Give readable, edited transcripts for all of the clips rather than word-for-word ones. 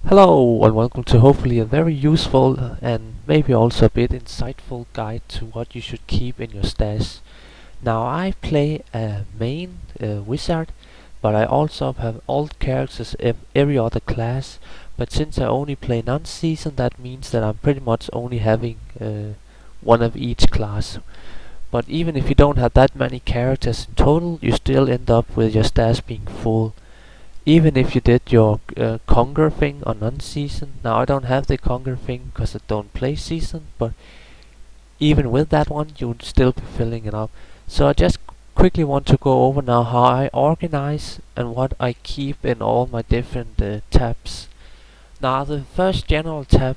Hello and welcome to hopefully a very useful and maybe also a bit insightful guide to what you should keep in your stash. Now I play a main wizard, but I also have all characters of every other class. But since I only play non-season, that means that I'm pretty much only having one of each class. But even if you don't have that many characters in total, you still end up with your stash being full. Even if you did your conquer thing on non-season. Now I don't have the conquer thing because I don't play season, but even with that one you would still be filling it up. So I just quickly want to go over now how I organize and what I keep in all my different tabs. Now the first general tab,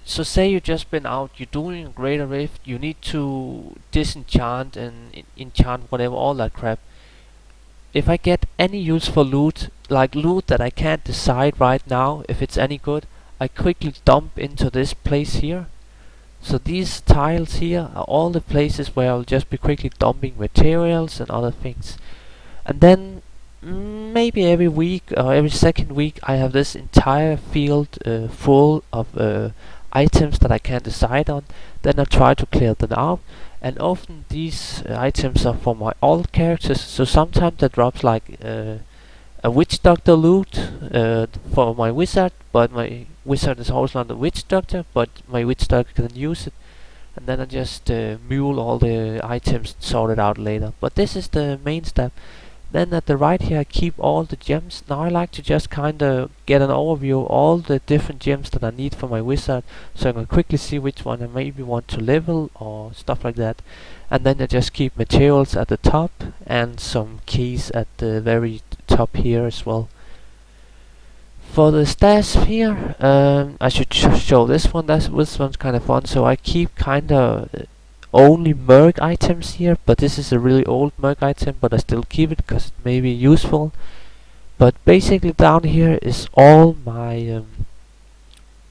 so say you just been out, you're doing a greater rift, you need to disenchant and enchant whatever, all that crap. If I get any useful loot, like loot that I can't decide right now if it's any good, I quickly dump into this place here. So these tiles here are all the places where I'll just be quickly dumping materials and other things. And then maybe every week or every second week I have this entire field full of items that I can't decide on. Then I try to clear them out, and often these items are for my alt characters. So sometimes that drops like a witch doctor loot for my wizard, but my wizard is also not a witch doctor, but my witch doctor can use it. And then I just mule all the items and sort it out later. But this is the main step. Then at the right here I keep all the gems. Now I like to just kinda get an overview of all the different gems that I need for my wizard, so I can quickly see which one I maybe want to level or stuff like that. And then I just keep materials at the top and some keys at the very top here as well. For the stash here, I should show this one. This one's kind of fun. So I keep kinda only merc items here, but this is a really old merc item, but I still keep it because it may be useful. But basically down here is all my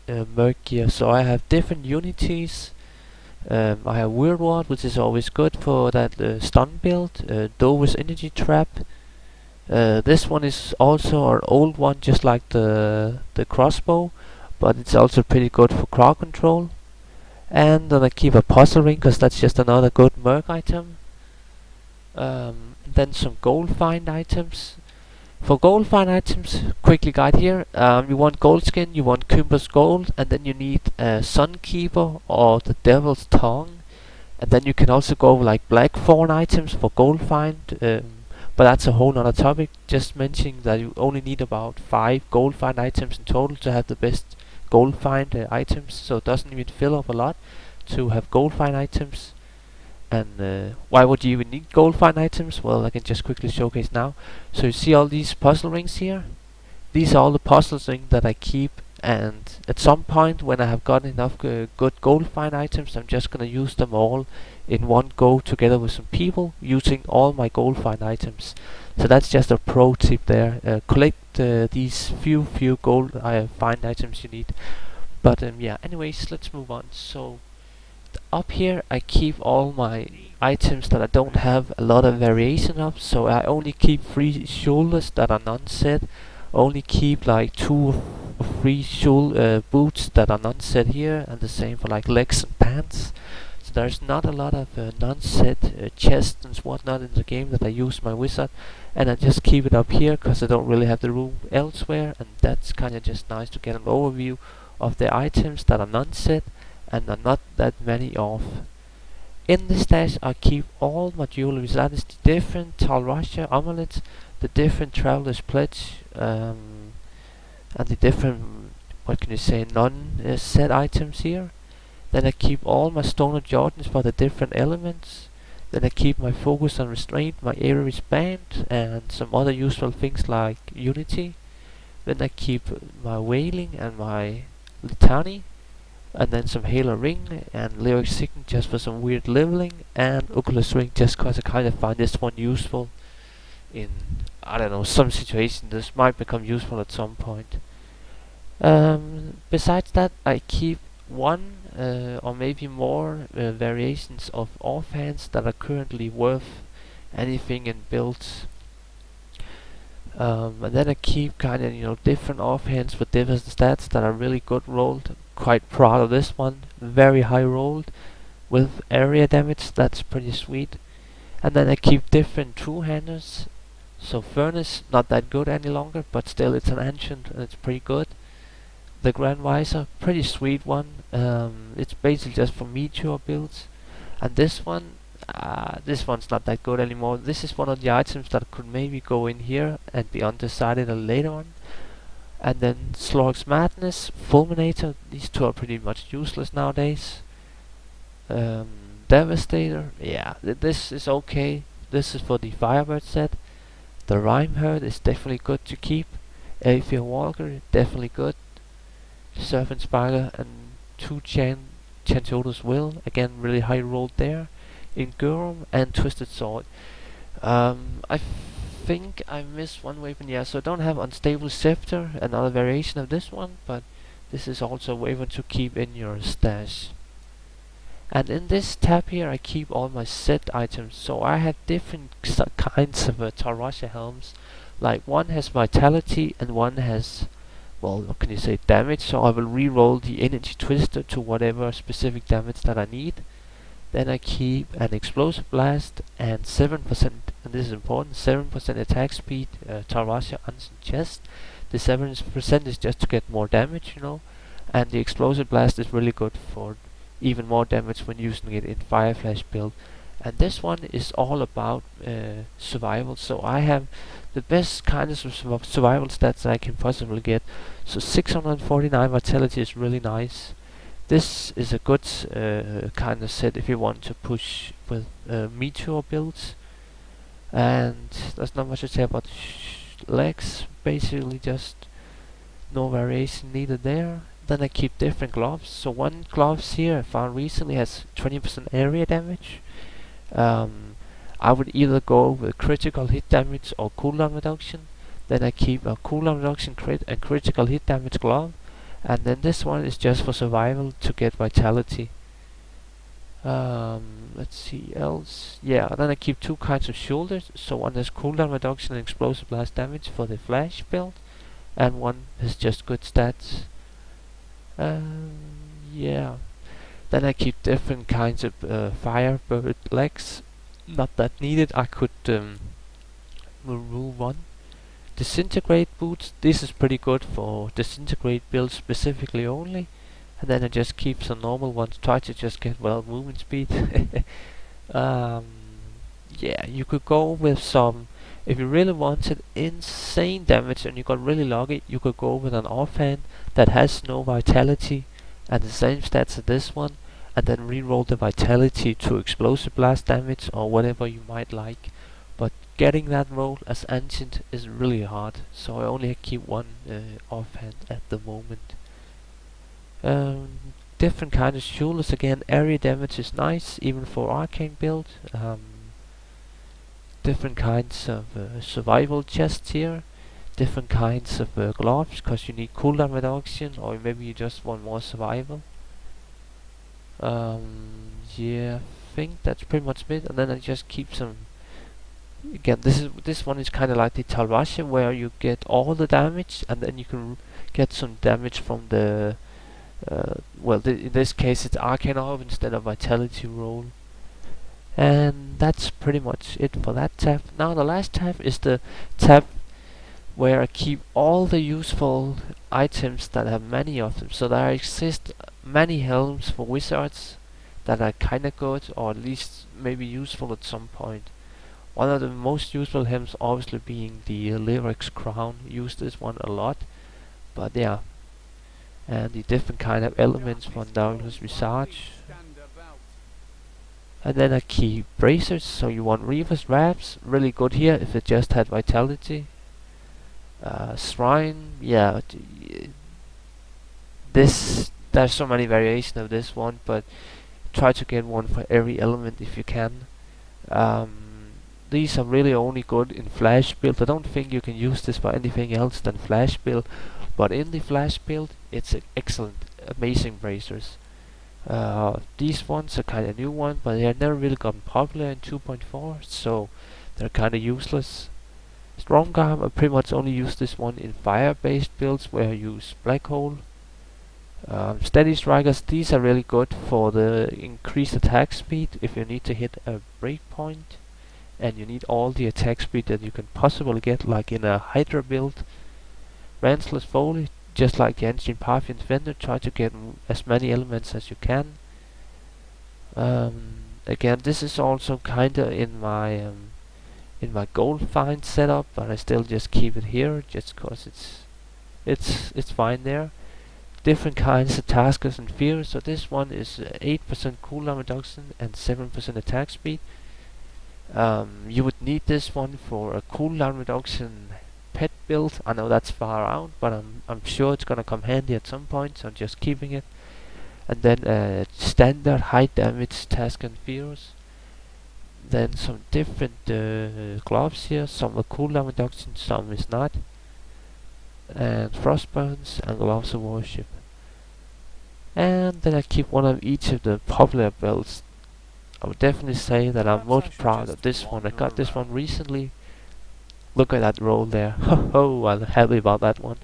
merc gear. So I have different unities. I have Weird Ward, which is always good for that stun build. Dover's Energy Trap. This one is also an old one, just like the crossbow, but it's also pretty good for crowd control. And then I keep a puzzle ring because that's just another good merc item. Then some gold find items. For gold find items, quickly guide here. You want gold skin, you want Kumba's gold, and then you need a Sunkeeper or the Devil's Tongue. And then you can also go like Blackthorn items for gold find. But that's a whole nother topic. Just mentioning that you only need about 5 gold find items in total to have the best gold find items. So it doesn't even fill up a lot to have gold find items. And why would you even need gold find items? Well, I can just quickly showcase now. So you see all these puzzle rings here? These are all the puzzle rings that I keep, and at some point when I have gotten enough good gold find items, I'm just gonna use them all in one go together with some people using all my gold find items. So that's just a pro tip there. Collect these few gold find items you need. But yeah, anyways, let's move on. So up here I keep all my items that I don't have a lot of variation of. So I only keep 3 shoulders that are non-set. Only keep like 2 or 3 boots that are non-set here, and the same for like legs and pants. So there's not a lot of non-set chests and whatnot in the game that I use my wizard, and I just keep it up here because I don't really have the room elsewhere, and that's kind of just nice to get an overview of the items that are non-set and are not that many of. In the stash I keep all my jewelry, that is the different Tal Rasha amulets, the different Traveler's Pledge, and the different, what can you say, non-set items here. Then I keep all my Stone of Jordans for the different elements. Then I keep my Focus and Restraint, my Aries Band, and some other useful things like Unity. Then I keep my Wailing and my Litany, and then some Halo Ring and Lyric Signet just for some weird leveling, and Oculus Ring just cause I kind of find this one useful in, I don't know, some situation. This might become useful at some point. Besides that, I keep one or maybe more variations of offhands that are currently worth anything in builds. And then I keep kind of, different offhands with different stats that are really good rolled. Quite proud of this one. Very high rolled with area damage. That's pretty sweet. And then I keep different two-handers. So Furnace, not that good any longer, but still it's an ancient and it's pretty good. The Grand Visor, pretty sweet one. It's basically just for meteor builds. And this one's not that good anymore. This is one of the items that could maybe go in here and be undecided later on. And then Slorg's Madness, Fulminator, these two are pretty much useless nowadays. Devastator, yeah, this is okay. This is for the Firebird set. The Rhyme Herd is definitely good to keep. Aether Walker, definitely good. Serpent Spider and 2 Chantoda's Will, again really high rolled there. Ingurum and Twisted Sword. I think I missed one weapon, yeah, so I don't have Unstable Scepter, another variation of this one, but this is also a weapon to keep in your stash. And in this tab here I keep all my set items, so I have different kinds of Tarasha helms. Like one has vitality and one has, well, what can you say, damage, so I will re-roll the energy twister to whatever specific damage that I need. Then I keep an explosive blast and 7%, and this is important, 7% attack speed, Tarasha Ancient Chest. The 7% is just to get more damage, and the explosive blast is really good for even more damage when using it in Fire Flash build. And this one is all about survival, so I have the best kind of survival stats I can possibly get. So 649 vitality is really nice. This is a good kind of set if you want to push with meteor builds. And there's not much to say about legs, basically just no variation needed there. Then I keep different gloves. So one gloves here I found recently has 20% area damage. I would either go with critical hit damage or cooldown reduction. Then I keep a cooldown reduction crit and critical hit damage glove. And then this one is just for survival to get vitality. Let's see else. Yeah, then I keep 2 kinds of shoulders. So one has cooldown reduction and explosive blast damage for the flash build, and one has just good stats. Yeah. Then I keep different kinds of firebird legs. Not that needed. I could remove one. Disintegrate boots. This is pretty good for disintegrate builds specifically only. And then I just keep some normal ones. Try to just get movement speed. Yeah, you could go with some. If you really wanted insane damage and you got really lucky, you could go with an offhand that has no vitality and the same stats as this one, and then re-roll the vitality to explosive blast damage or whatever you might like. But getting that roll as ancient is really hard, so I only keep one offhand at the moment. Different kind of shoulders again. Area damage is nice, even for arcane build. Different kinds of survival chests here. Different kinds of gloves, because you need cooldown reduction, or maybe you just want more survival. Yeah, I think that's pretty much it. And then I just keep some. Again, this one is kind of like the Talrasha, where you get all the damage, and then you can get some damage from the. In this case, it's Arcane Orb instead of Vitality roll. And that's pretty much it for that tab. Now the last tab is the tab where I keep all the useful items that have many of them. So there exist many helms for wizards that are kinda good, or at least maybe useful at some point. One of the most useful helms obviously being the Lyrics Crown. Use this one a lot. But yeah. And the different kind of elements for Douglas Visage. And then I keep bracers, so you want Reaver's Wraps, really good here if it just had vitality. Shrine, yeah, there's so many variations of this one, but try to get one for every element if you can. These are really only good in Flash build. I don't think you can use this for anything else than Flash build, but in the Flash build, it's excellent, amazing bracers. These ones are kind of new one, but they have never really gotten popular in 2.4, so they're kind of useless. Strong arm, I pretty much only use this one in fire-based builds where I use black hole. Steady strikers, these are really good for the increased attack speed if you need to hit a breakpoint and you need all the attack speed that you can possibly get, like in a Hydra build. Ranceless Foley, just like the Ancient Parthian Defender, try to get as many elements as you can. Again, this is also kinda in my gold find setup, but I still just keep it here just cause it's fine there. Different kinds of taskers and fears. So this one is 8% cooldown reduction and 7% attack speed. You would need this one for a cooldown reduction pet build. I know that's far out, but I'm sure it's gonna come handy at some point, so I'm just keeping it. And then standard high damage task and fears. Then some different gloves here. Some are cooldown reduction, some is not. And frostburns and gloves of worship. And then I keep one of each of the popular belts. I would definitely say that I'm most proud of this one. I got this one recently. Look at that roll there. Ho ho, I'm happy about that one.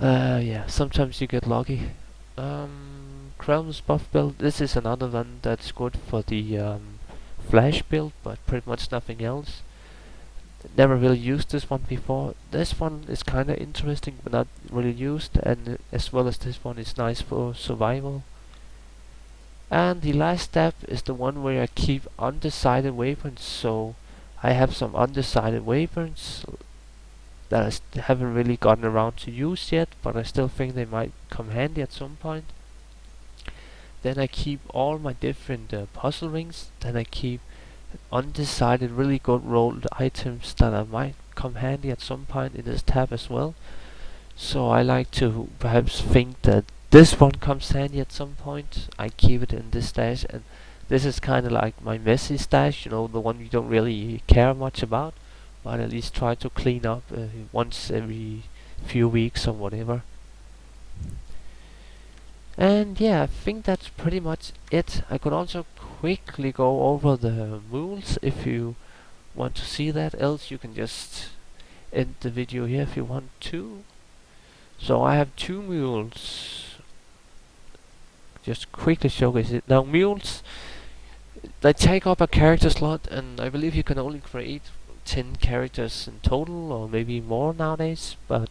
Yeah, sometimes you get lucky. Crown's buff build. This is another one that's good for the flash build, but pretty much nothing else. Never really used this one before. This one is kinda interesting, but not really used, and as well as this one is nice for survival. And the last step is the one where I keep undecided weapons. So I have some undecided weapons that I haven't really gotten around to use yet, but I still think they might come handy at some point. Then I keep all my different puzzle rings. Then I keep undecided really good rolled items that I might come handy at some point in this tab as well. So I like to perhaps think that this one comes handy at some point. I keep it in this stash, and this is kinda like my messy stash, you know, the one you don't really care much about, but at least try to clean up once every few weeks or whatever. And yeah, I think that's pretty much it. I could also quickly go over the mules if you want to see that, else you can just end the video here if you want to. So I have two mules. Just quickly showcase it. Now mules, they take up a character slot, and I believe you can only create 10 characters in total, or maybe more nowadays, but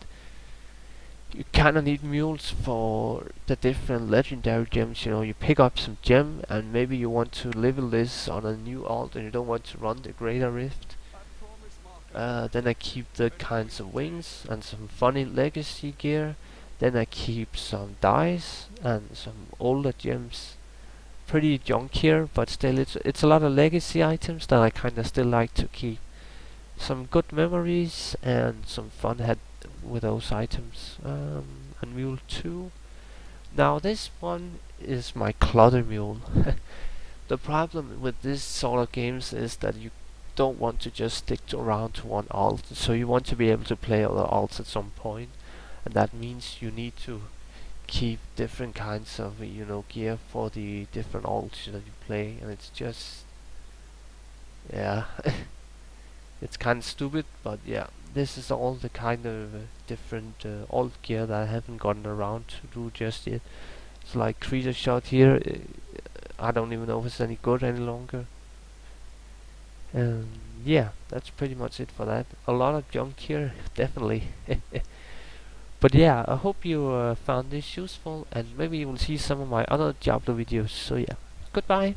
you kinda need mules for the different legendary gems. You know, you pick up some gem and maybe you want to level this on a new alt and you don't want to run the Greater Rift. Then I keep the kinds of wings and some funny legacy gear. Then I keep some dice and some older gems. Pretty junk here, but still it's a lot of legacy items that I kinda still like to keep. Some good memories and some fun had with those items. And Mule 2. Now this one is my clutter mule. The problem with this sort of games is that you don't want to just stick around to one alt, so you want to be able to play other alts at some point, and that means you need to keep different kinds of gear for the different alts that you play, and it's just yeah. It's kind of stupid, but yeah, this is all the kind of different alt gear that I haven't gotten around to do just yet. It's like creature shot here. I don't even know if it's any good any longer. And yeah, that's pretty much it for that. A lot of junk here, definitely. But yeah, I hope you found this useful, and maybe you will see some of my other Diablo videos. So yeah, goodbye.